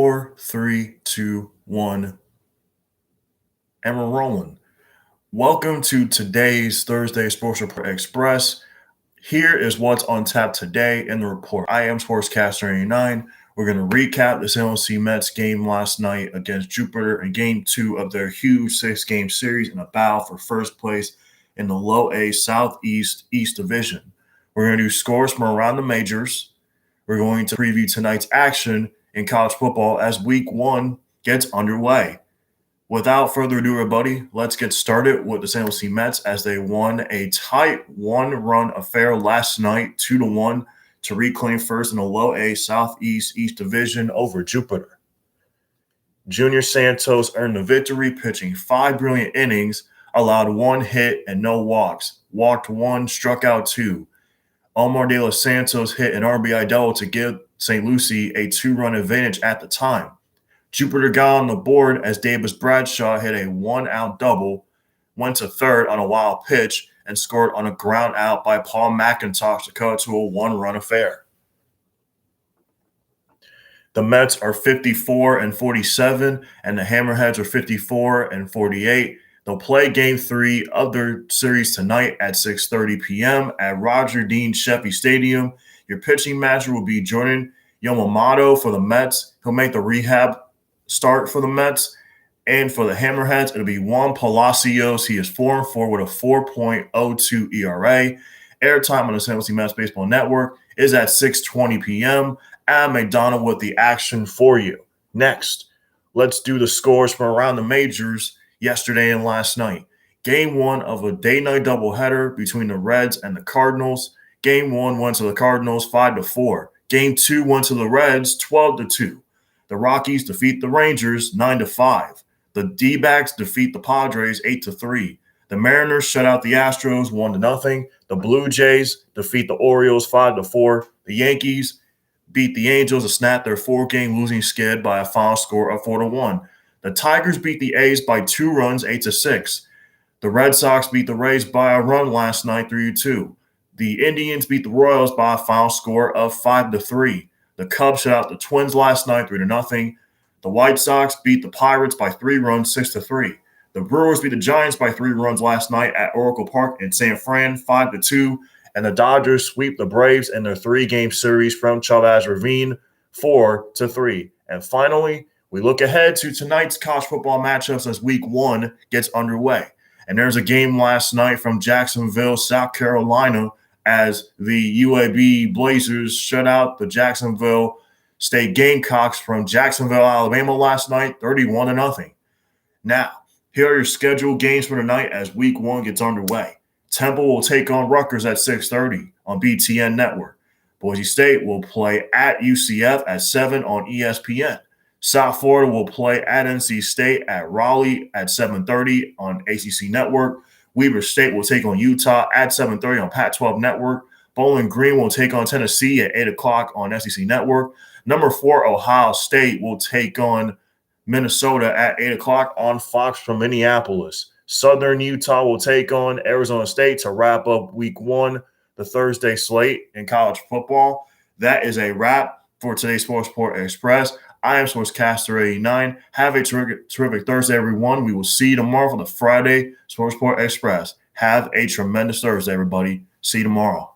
Four, three, two, one, and we're rolling. Welcome to today's Thursday Sports Report Express. Here is what's on tap today in the report. I am Sportscaster 89. We're going to recap the St Lucie Mets game last night against Jupiter in game 2 of their huge 6-game series in a battle for first place in the Low A Southeast East Division. We're going to do scores from around the majors. We're going to preview tonight's action in college football as week 1 gets underway. Without further ado, everybody, let's get started with the St Lucie Mets as they won a tight one-run affair last night, 2-1, to reclaim first in the Low A Southeast East Division over Jupiter. Junior Santos earned the victory, pitching 5 brilliant innings, allowed 1 hit and no walks, walked 1, struck out 2. Omar De Los Santos hit an RBI double to give St. Lucie a 2-run advantage at the time. Jupiter got on the board as Davis Bradshaw hit a 1-out double, went to third on a wild pitch, and scored on a ground out by Paul McIntosh to cut to a 1-run affair. The Mets are 54-47, and the Hammerheads are 54-48. They'll play Game 3 of their series tonight at 6:30 p.m. at Roger Dean Sheffey Stadium. Your pitching manager will be Jordan Yamamoto for the Mets. He'll make the rehab start for the Mets. And for the Hammerheads, it'll be Juan Palacios. He is 4-4 with a 4.02 ERA. Airtime on the St. Lucie Mets Baseball Network is at 6:20 p.m. Adam McDonald with the action for you. Next, let's do the scores from around the majors yesterday and last night. Game 1 of a day-night doubleheader between the Reds and the Cardinals. Game 1 went to the Cardinals 5-4. Game 2 went to the Reds 12-2. The Rockies defeat the Rangers 9-5. The D-backs defeat the Padres 8-3. The Mariners shut out the Astros 1-0. The Blue Jays defeat the Orioles 5-4. The Yankees beat the Angels to snap their 4-game losing skid by a final score of 4-1. The Tigers beat the A's by 2 runs, 8-6. The Red Sox beat the Rays by a run last night, 3-2. The Indians beat the Royals by a final score of 5-3. The Cubs shut out the Twins last night, 3-0. The White Sox beat the Pirates by 3 runs, 6-3. The Brewers beat the Giants by 3 runs last night at Oracle Park in San Fran, 5-2. And the Dodgers sweep the Braves in their 3-game series from Chavez Ravine, 4-3. And finally, we look ahead to tonight's college football matchups as week 1 gets underway. And there's a game last night from Jacksonville, South Carolina, as the UAB Blazers shut out the Jacksonville State Gamecocks from Jacksonville, Alabama last night, 31-0. Now, here are your scheduled games for tonight as week 1 gets underway. Temple will take on Rutgers at 6:30 on BTN Network. Boise State will play at UCF at 7 on ESPN. South Florida will play at NC State at Raleigh at 7:30 on ACC Network. Weber State will take on Utah at 7:30 on Pac-12 Network. Bowling Green will take on Tennessee at 8 o'clock on SEC Network. Number 4, Ohio State will take on Minnesota at 8 o'clock on Fox from Minneapolis. Southern Utah will take on Arizona State to wrap up week 1, the Thursday slate in college football. That is a wrap for today's Sports Report Express. I am Sportscaster 89. Have a terrific Thursday, everyone. We will see you tomorrow for the Friday Sports Report Express. Have a tremendous Thursday, everybody. See you tomorrow.